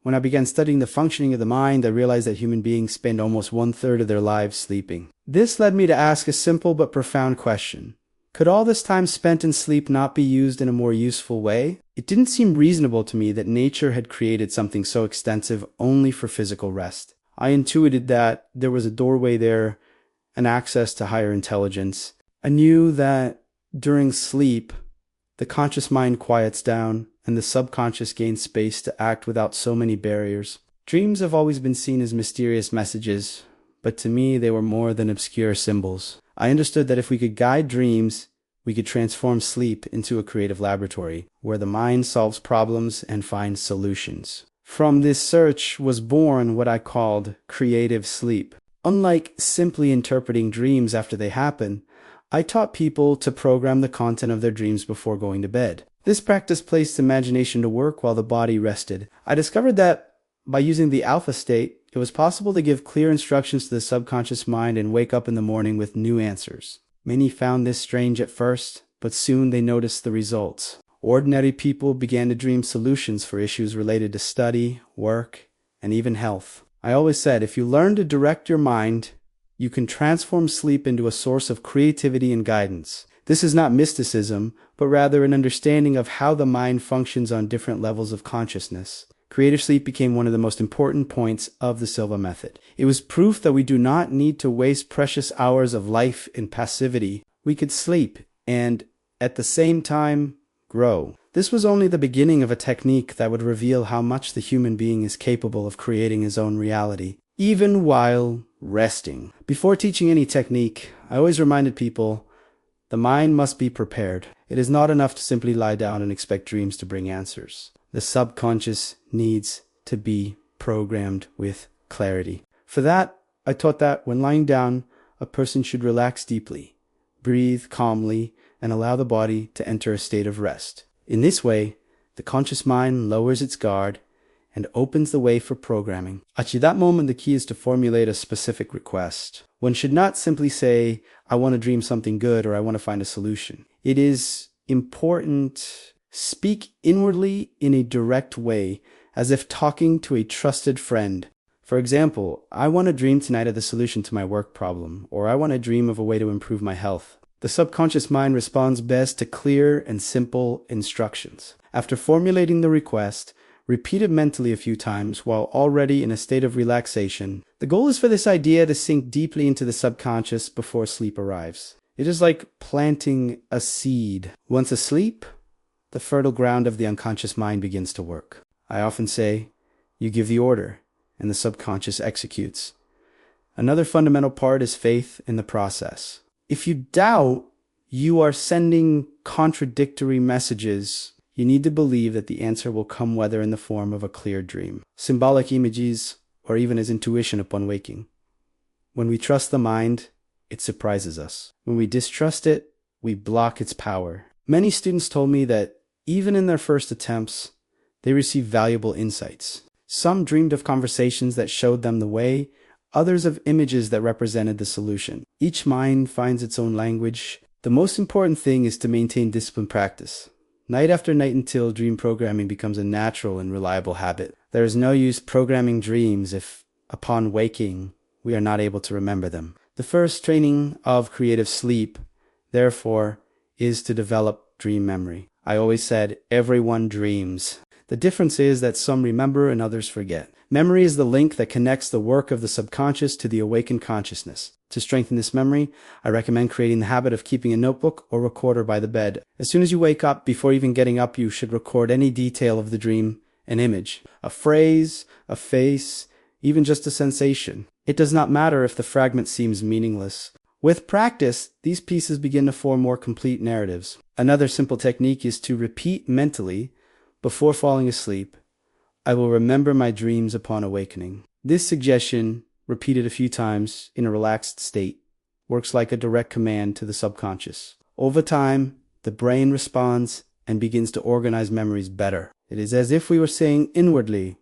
When I began studying the functioning of the mind, I realized that human beings spend almost 1/3 of their lives sleeping. This led me to ask a simple but profound question. Could all this time spent in sleep not be used in a more useful way? It didn't seem reasonable to me that nature had created something so extensive only for physical rest. I intuited that there was a doorway there, an access to higher intelligence. I knew that during sleep, the conscious mind quiets down and the subconscious gains space to act without so many barriers. Dreams have always been seen as mysterious messages, but to me they were more than obscure symbols. I understood that if we could guide dreams, we could transform sleep into a creative laboratory, where the mind solves problems and finds solutions. From this search was born what I called creative sleep. Unlike simply interpreting dreams after they happen, I taught people to program the content of their dreams before going to bed. This practice placed imagination to work while the body rested. I discovered that by using the alpha state, it was possible to give clear instructions to the subconscious mind and wake up in the morning with new answers. Many found this strange at first, but soon they noticed the results. Ordinary people began to dream solutions for issues related to study, work, and even health. I always said, if you learn to direct your mind, you can transform sleep into a source of creativity and guidance. This is not mysticism, but rather an understanding of how the mind functions on different levels of consciousness. Creative sleep became one of the most important points of the Silva method. It was proof that we do not need to waste precious hours of life in passivity. We could sleep and, at the same time, grow. This was only the beginning of a technique that would reveal how much the human being is capable of creating his own reality, even while resting. Before teaching any technique, I always reminded people, the mind must be prepared. It is not enough to simply lie down and expect dreams to bring answers. The subconscious needs to be programmed with clarity. For that, I taught that when lying down, a person should relax deeply, breathe calmly, and allow the body to enter a state of rest. In this way, the conscious mind lowers its guard and opens the way for programming. At that moment, the key is to formulate a specific request. One should not simply say, I want to dream something good or I want to find a solution. It is important. Speak inwardly in a direct way, as if talking to a trusted friend. For example, I want to dream tonight of the solution to my work problem, or I want to dream of a way to improve my health. The subconscious mind responds best to clear and simple instructions. After formulating the request, repeat it mentally a few times while already in a state of relaxation. The goal is for this idea to sink deeply into the subconscious before sleep arrives. It is like planting a seed. Once asleep, the fertile ground of the unconscious mind begins to work. I often say, you give the order, and the subconscious executes. Another fundamental part is faith in the process. If you doubt, you are sending contradictory messages. You need to believe that the answer will come, whether in the form of a clear dream, symbolic images, or even as intuition upon waking. When we trust the mind, it surprises us. When we distrust it, we block its power. Many students told me that even in their first attempts, they received valuable insights. Some dreamed of conversations that showed them the way, others of images that represented the solution. Each mind finds its own language. The most important thing is to maintain disciplined practice, night after night, until dream programming becomes a natural and reliable habit. There is no use programming dreams if, upon waking, we are not able to remember them. The first training of creative sleep, therefore, is to develop dream memory. I always said, everyone dreams. The difference is that some remember and others forget. Memory is the link that connects the work of the subconscious to the awakened consciousness. To strengthen this memory, I recommend creating the habit of keeping a notebook or recorder by the bed. As soon as you wake up, before even getting up, you should record any detail of the dream, an image, a phrase, a face, even just a sensation. It does not matter if the fragment seems meaningless. With practice, these pieces begin to form more complete narratives. Another simple technique is to repeat mentally, before falling asleep, I will remember my dreams upon awakening. This suggestion, repeated a few times in a relaxed state, works like a direct command to the subconscious. Over time, the brain responds and begins to organize memories better. It is as if we were saying inwardly,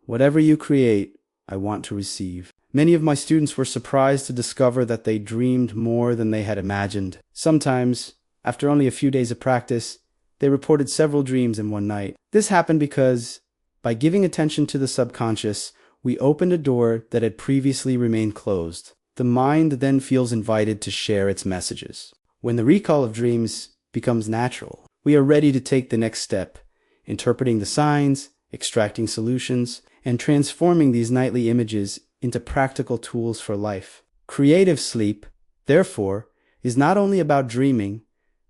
whatever you create, I want to receive. Many of my students were surprised to discover that they dreamed more than they had imagined. Sometimes, after only a few days of practice, they reported several dreams in one night. This happened because By giving attention to the subconscious, we opened a door that had previously remained closed. The mind then feels invited to share its messages. When the recall of dreams becomes natural, we are ready to take the next step, interpreting the signs, extracting solutions, and transforming these nightly images into practical tools for life. Creative sleep, therefore, is not only about dreaming,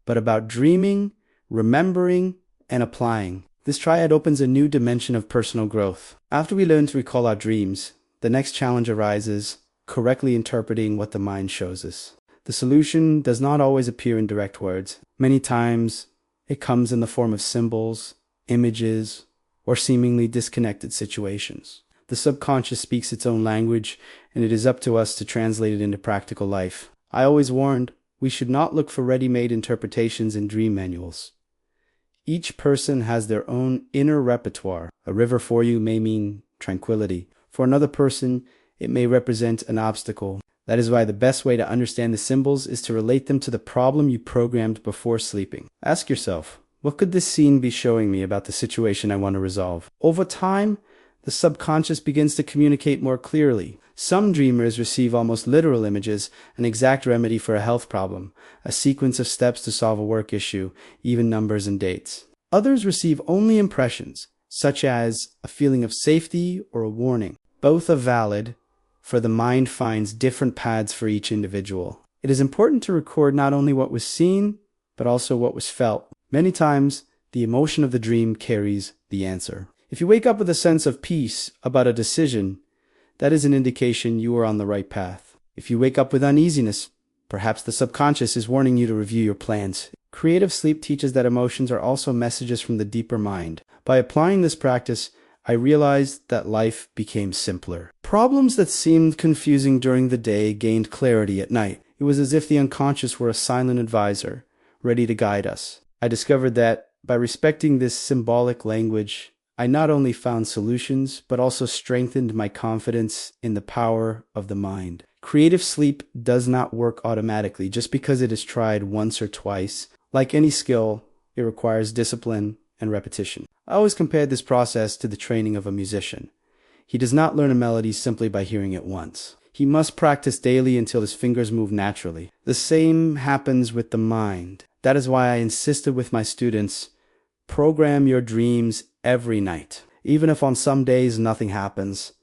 but about dreaming, remembering, and applying. This triad opens a new dimension of personal growth. After we learn to recall our dreams, the next challenge arises, correctly interpreting what the mind shows us. The solution does not always appear in direct words. Many times, it comes in the form of symbols, images, or seemingly disconnected situations. The subconscious speaks its own language, and it is up to us to translate it into practical life. I always warned, we should not look for ready-made interpretations in dream manuals. Each person has their own inner repertoire. A river for you may mean tranquility. For another person, it may represent an obstacle. That is why the best way to understand the symbols is to relate them to the problem you programmed before sleeping. Ask yourself, what could this scene be showing me about the situation I want to resolve? Over time, the subconscious begins to communicate more clearly. Some dreamers receive almost literal images, an exact remedy for a health problem, a sequence of steps to solve a work issue, even numbers and dates. Others receive only impressions, such as a feeling of safety or a warning. Both are valid, for the mind finds different paths for each individual. It is important to record not only what was seen, but also what was felt. Many times, the emotion of the dream carries the answer. If you wake up with a sense of peace about a decision, that is an indication you are on the right path. If you wake up with uneasiness, perhaps the subconscious is warning you to review your plans. Creative sleep teaches that emotions are also messages from the deeper mind. By applying this practice, I realized that life became simpler. Problems that seemed confusing during the day gained clarity at night. It was as if the unconscious were a silent advisor, ready to guide us. I discovered that by respecting this symbolic language, I not only found solutions, but also strengthened my confidence in the power of the mind. Creative sleep does not work automatically just because it is tried once or twice. Like any skill, it requires discipline and repetition. I always compared this process to the training of a musician. He does not learn a melody simply by hearing it once. He must practice daily until his fingers move naturally. The same happens with the mind. That is why I insisted with my students, program your dreams every night. Even if on some days nothing happens,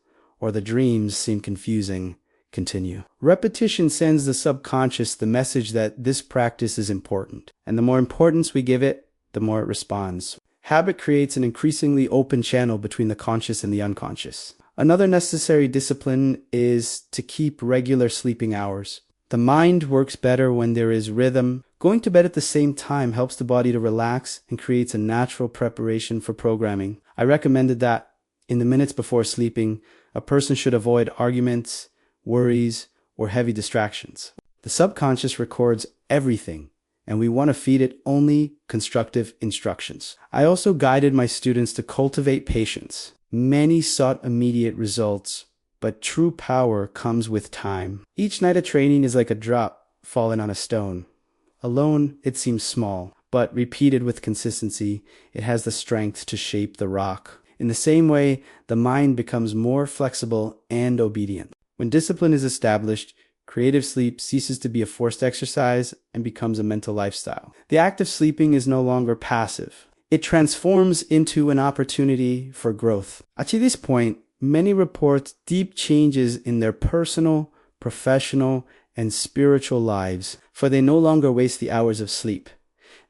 or the dreams seem confusing, continue. Repetition sends the subconscious the message that this practice is important, and the more importance we give it, the more it responds. Habit creates an increasingly open channel between the conscious and the unconscious. Another necessary discipline is to keep regular sleeping hours. The mind works better when there is rhythm. Going to bed at the same time helps the body to relax and creates a natural preparation for programming. I recommended that in the minutes before sleeping, a person should avoid arguments, worries, or heavy distractions. The subconscious records everything, and we want to feed it only constructive instructions. I also guided my students to cultivate patience. Many sought immediate results, but true power comes with time. Each night of training is like a drop falling on a stone. Alone, it seems small, but repeated with consistency, it has the strength to shape the rock. In the same way, the mind becomes more flexible and obedient. When discipline is established, creative sleep ceases to be a forced exercise and becomes a mental lifestyle. The act of sleeping is no longer passive. It transforms into an opportunity for growth. To this point, many report deep changes in their personal, professional, and spiritual lives, for they no longer waste the hours of sleep.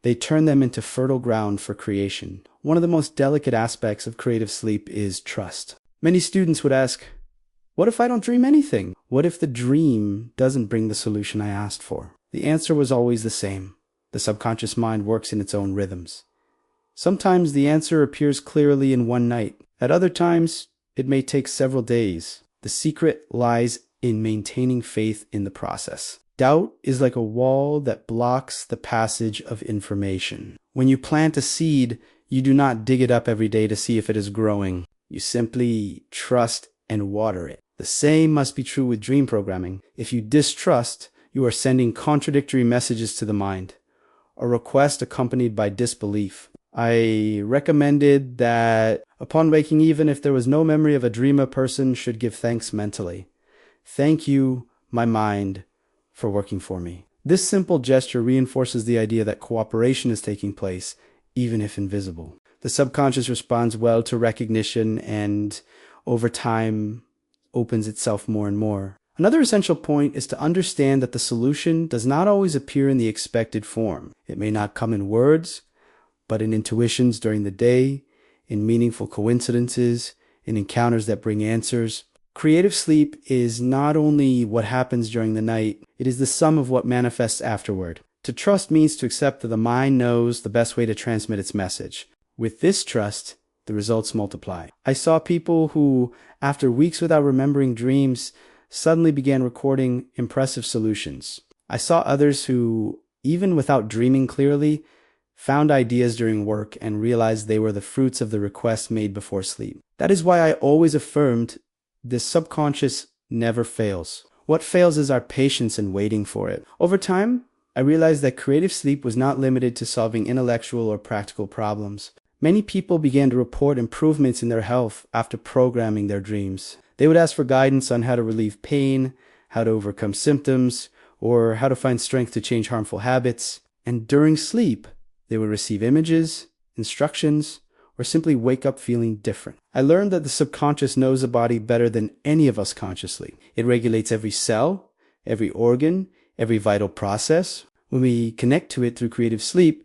They turn them into fertile ground for creation. One of the most delicate aspects of creative sleep is trust. Many students would ask, what if I don't dream anything? What if the dream doesn't bring the solution I asked for? The answer was always the same. The subconscious mind works in its own rhythms. Sometimes the answer appears clearly in one night. At other times, it may take several days. The secret lies in maintaining faith in the process. Doubt is like a wall that blocks the passage of information. When you plant a seed, you do not dig it up every day to see if it is growing. You simply trust and water it. The same must be true with dream programming. If you distrust, you are sending contradictory messages to the mind, a request accompanied by disbelief. I recommended that upon waking, even if there was no memory of a dream, a person should give thanks mentally. Thank you, my mind, for working for me. This simple gesture reinforces the idea that cooperation is taking place, even if invisible. The subconscious responds well to recognition and, over time, opens itself more and more. Another essential point is to understand that the solution does not always appear in the expected form. It may not come in words, but in intuitions during the day, in meaningful coincidences, in encounters that bring answers. Creative sleep is not only what happens during the night, it is the sum of what manifests afterward. To trust means to accept that the mind knows the best way to transmit its message. With this trust, the results multiply. I saw people who, after weeks without remembering dreams, suddenly began recording impressive solutions. I saw others who, even without dreaming clearly, found ideas during work and realized they were the fruits of the requests made before sleep. That is why I always affirmed the subconscious never fails. What fails is our patience in waiting for it. Over time, I realized that creative sleep was not limited to solving intellectual or practical problems. Many people began to report improvements in their health after programming their dreams. They would ask for guidance on how to relieve pain, how to overcome symptoms, or how to find strength to change harmful habits. And during sleep, they would receive images, instructions, or simply wake up feeling different. I learned that the subconscious knows the body better than any of us consciously. It regulates every cell, every organ, every vital process. When we connect to it through creative sleep,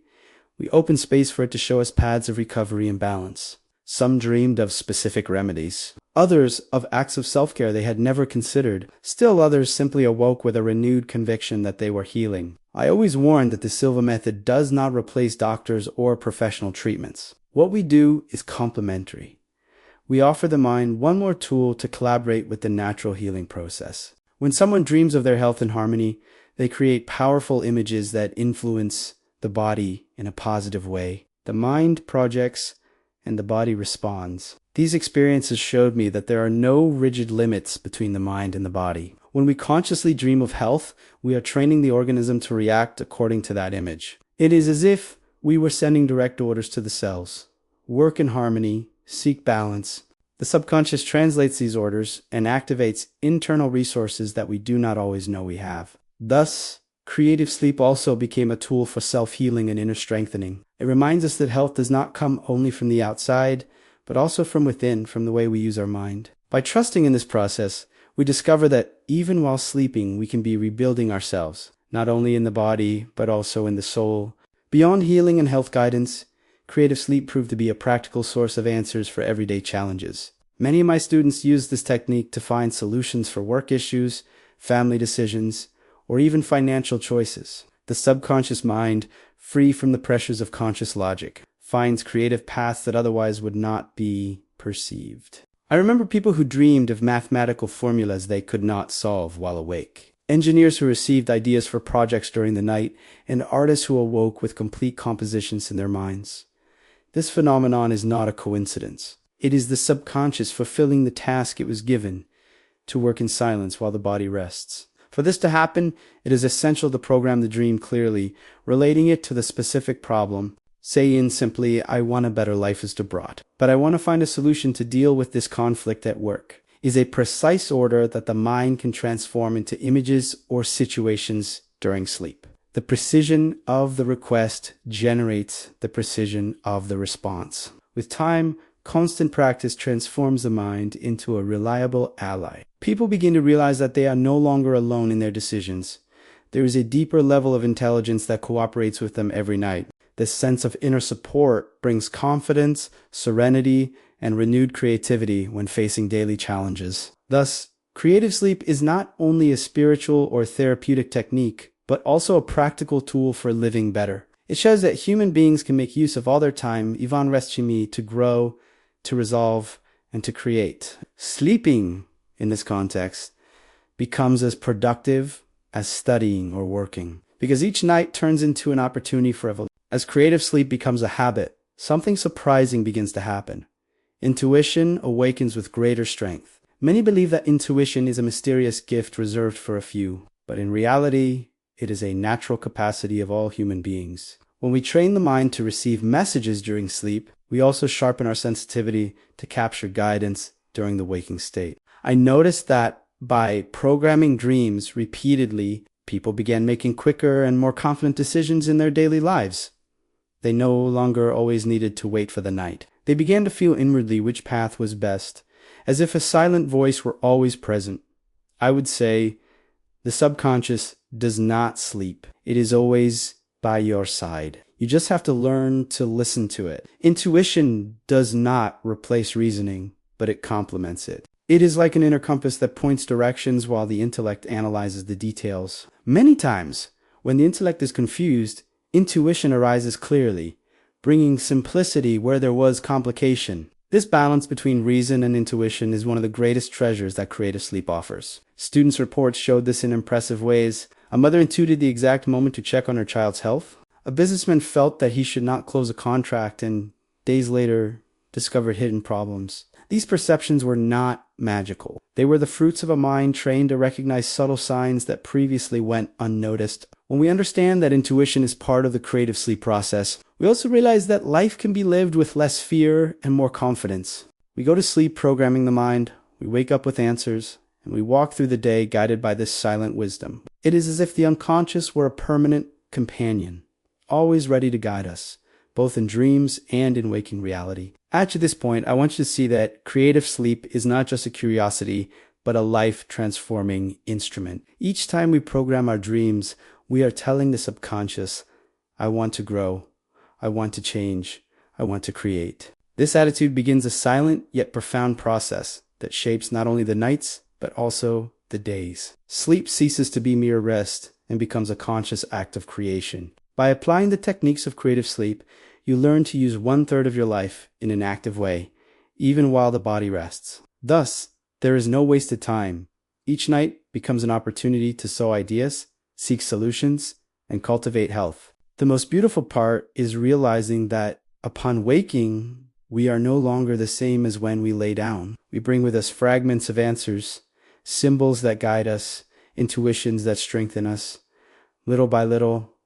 we open space for it to show us paths of recovery and balance. Some dreamed of specific remedies, others of acts of self-care they had never considered. Still others simply awoke with a renewed conviction that they were healing. I always warned that the Silva method does not replace doctors or professional treatments. What we do is complementary. We offer the mind one more tool to collaborate with the natural healing process. When someone dreams of their health and harmony, they create powerful images that influence the body in a positive way. The mind projects and the body responds. These experiences showed me that there are no rigid limits between the mind and the body. When we consciously dream of health, we are training the organism to react according to that image. It is as if we were sending direct orders to the cells. Work in harmony, seek balance. The subconscious translates these orders and activates internal resources that we do not always know we have. Thus, creative sleep also became a tool for self-healing and inner strengthening. It reminds us that health does not come only from the outside, but also from within, from the way we use our mind. By trusting in this process, we discover that even while sleeping, we can be rebuilding ourselves, not only in the body, but also in the soul. Beyond healing and health guidance, creative sleep proved to be a practical source of answers for everyday challenges. Many of my students use this technique to find solutions for work issues, family decisions, or even financial choices. The subconscious mind, free from the pressures of conscious logic, finds creative paths that otherwise would not be perceived. I remember people who dreamed of mathematical formulas they could not solve while awake, engineers who received ideas for projects during the night, and artists who awoke with complete compositions in their minds. This phenomenon is not a coincidence. It is the subconscious fulfilling the task it was given to work in silence while the body rests. For this to happen, it is essential to program the dream clearly, relating it to the specific problem. Say in simply, I want a better life as abroad, but I want to find a solution to deal with this conflict at work, is a precise order that the mind can transform into images or situations during sleep. The precision of the request generates the precision of the response. With time, constant practice transforms the mind into a reliable ally. People begin to realize that they are no longer alone in their decisions. There is a deeper level of intelligence that cooperates with them every night. This sense of inner support brings confidence, serenity, and renewed creativity when facing daily challenges. Thus, creative sleep is not only a spiritual or therapeutic technique, but also a practical tool for living better. It shows that human beings can make use of all their time, Ivan Restchimi, to grow, to resolve, and to create. Sleeping, in this context, becomes as productive as studying or working, because each night turns into an opportunity for evolution. As creative sleep becomes a habit, something surprising begins to happen. Intuition awakens with greater strength. Many believe that intuition is a mysterious gift reserved for a few, but in reality, it is a natural capacity of all human beings. When we train the mind to receive messages during sleep, we also sharpen our sensitivity to capture guidance during the waking state. I noticed that by programming dreams repeatedly, people began making quicker and more confident decisions in their daily lives. They no longer always needed to wait for the night. They began to feel inwardly which path was best, as if a silent voice were always present. I would say the subconscious does not sleep. It is always by your side. You just have to learn to listen to it. Intuition does not replace reasoning, but it complements it. It is like an inner compass that points directions while the intellect analyzes the details. Many times, when the intellect is confused, intuition arises clearly, bringing simplicity where there was complication. This balance between reason and intuition is one of the greatest treasures that creative sleep offers. Students' reports showed this in impressive ways. A mother intuited the exact moment to check on her child's health. A businessman felt that he should not close a contract and days later discovered hidden problems. These perceptions were not magical. They were the fruits of a mind trained to recognize subtle signs that previously went unnoticed. When we understand that intuition is part of the creative sleep process, we also realize that life can be lived with less fear and more confidence. We go to sleep programming the mind, we wake up with answers, and we walk through the day guided by this silent wisdom. It is as if the unconscious were a permanent companion, always ready to guide us, both in dreams and in waking reality. At this point, I want you to see that creative sleep is not just a curiosity, but a life-transforming instrument. Each time we program our dreams, we are telling the subconscious, I want to grow, I want to change, I want to create. This attitude begins a silent yet profound process that shapes not only the nights, but also the days. Sleep ceases to be mere rest and becomes a conscious act of creation. By applying the techniques of creative sleep, you learn to use 1/3 of your life in an active way, even while the body rests. Thus, there is no wasted time. Each night becomes an opportunity to sow ideas, seek solutions, and cultivate health. The most beautiful part is realizing that upon waking, we are no longer the same as when we lay down. We bring with us fragments of answers, symbols that guide us, intuitions that strengthen us. Little by little,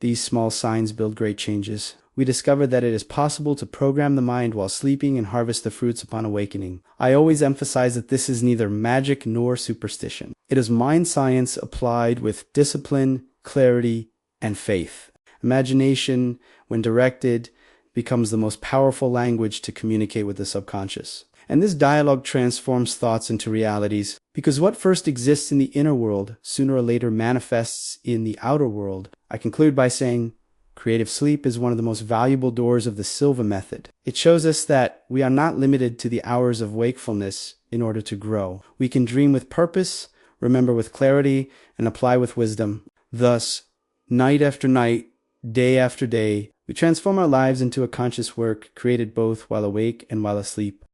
these small signs build great changes. We discover that it is possible to program the mind while sleeping and harvest the fruits upon awakening. I always emphasize that this is neither magic nor superstition. It is mind science applied with discipline, clarity, and faith. Imagination, when directed, becomes the most powerful language to communicate with the subconscious. And this dialogue transforms thoughts into realities, because what first exists in the inner world sooner or later manifests in the outer world. I conclude by saying, creative sleep is one of the most valuable doors of the Silva Method. It shows us that we are not limited to the hours of wakefulness in order to grow. We can dream with purpose, remember with clarity, and apply with wisdom. Thus, night after night, day after day, we transform our lives into a conscious work created both while awake and while asleep.